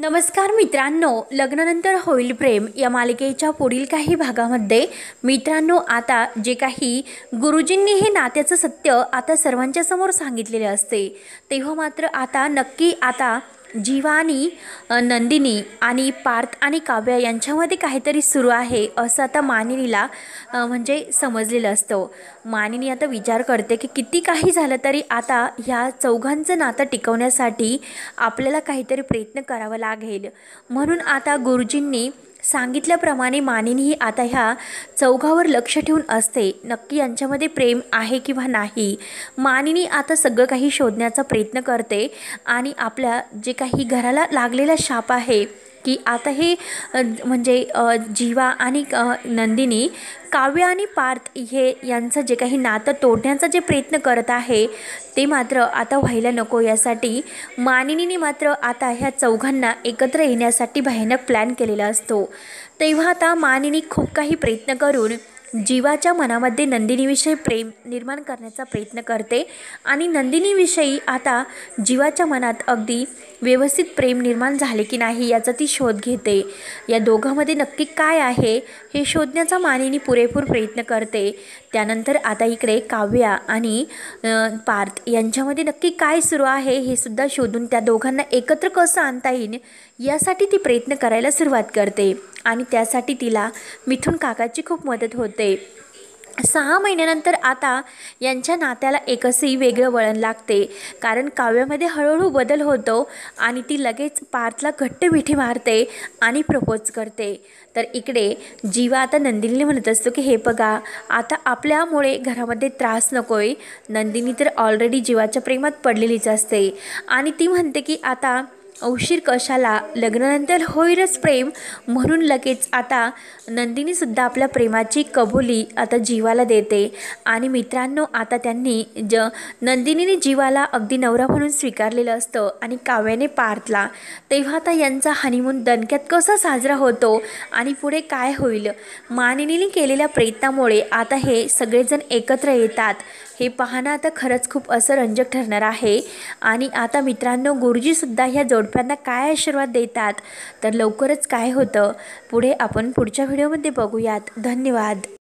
नमस्कार मित्रांनो, लग्नानंतर होईल प्रेम या मालिकेच्या पुढील काही भागामध्ये मित्रांनो आता जे काही गुरुजींनी हे नात्याचं सत्य आता सर्वांच्या समोर सांगितलेले असते, तेव्हा मात्र आता नक्की आता जीवा आणि नंदिनी आणि पार्थ आणि काव्या यांच्यामध्ये काहीतरी सुरू आहे असं आता मानिनीला म्हणजे समजलेलं असतं। मानिनी आता विचार करते की किती काही झालं तरी आता ह्या चौघांचं नातं टिकवण्यासाठी आपल्याला काहीतरी प्रयत्न करावा लागेल। म्हणून आता गुरुजींनी सांगितल्याप्रमाणे मानिनी आता ह्या चौघावर लक्ष ठेवून असते, नक्की यांच्यामध्ये प्रेम आहे किंवा नाही। मानिनी आता सगळं काही शोधण्याचा प्रयत्न करते आणि आपल्या जे काही घराला लागलेला शाप आहे की आता हे म्हणजे जीवा आणि नंदिनी काव्य आणि पार्थ हे यांचं जे काही नातं तोडण्याचा जे प्रयत्न करत आहे ते मात्र आता व्हायला नको। यासाठी मानिनीने मात्र आता ह्या चौघांना एकत्र येण्यासाठी भयानक प्लॅन केलेला असतो। तेव्हा आता मानिनी खूप काही प्रयत्न करून जीवाच्या मनामध्ये नंदिनीविषयी प्रेम निर्माण करण्याचा प्रयत्न करते आणि नंदिनीविषयी आता जीवाच्या मनात अगदी व्यवस्थित प्रेम निर्माण झाले की नाही याचा ती शोध घेते। या दोघांमध्ये नक्की काय आहे हे शोधण्याचा मानिनी पुरेपूर प्रयत्न करते। त्यानंतर आता इकडे काव्या आणि पार्थ यांच्यामध्ये नक्की काय सुरू आहे हे सुद्धा शोधून त्या दोघांना एकत्र कसं आणता येईल यासाठी ती प्रयत्न करायला सुरुवात करते आणि त्यासाठी तिला मिथुन काकाची खूप मदत होते। 6 महिन्यानंतर आता यांच्या नात्याला एकही वेगळं वळण लागते, कारण काव्यामध्ये हळूहळू बदल होतो आणि ती लगेच पार्थला घट्ट मिठी मारते आणि प्रपोज करते। तर इकडे जीवा आता नंदिनीला म्हणत असतो की हे बघा, आता आपल्यामुळे घरामध्ये त्रास नकोय। नंदिनी तर ऑलरेडी जीवाच्या प्रेमात पडलेलीच असते आणि ती म्हणते की आता उशीर कशाला, लग्नानंतर होईलच प्रेम। म्हणून लगेच आता नंदिनीसुद्धा आपल्या प्रेमाची कबुली आता जीवाला देते आणि मित्रांनो आता त्यांनी नंदिनीने जीवाला अगदी नवरा म्हणून स्वीकारलेलं असतं आणि काव्याने पार्थला। तेव्हा आता यांचा हनीमून दणक्यात कसा साजरा होतो आणि पुढे काय होईल, मानिनीने केलेल्या प्रयत्नामुळे आता हे सगळेजण एकत्र येतात हे पाहणं आता खरंच खूप असं रंजक ठरणार आहे। आणि आता मित्रांनो गुरुजीसुद्धा ह्या जोडप्यांना काय आशीर्वाद देतात तर लवकरच काय होतं पुढे आपण पुढच्या व्हिडिओमध्ये बघूयात। धन्यवाद।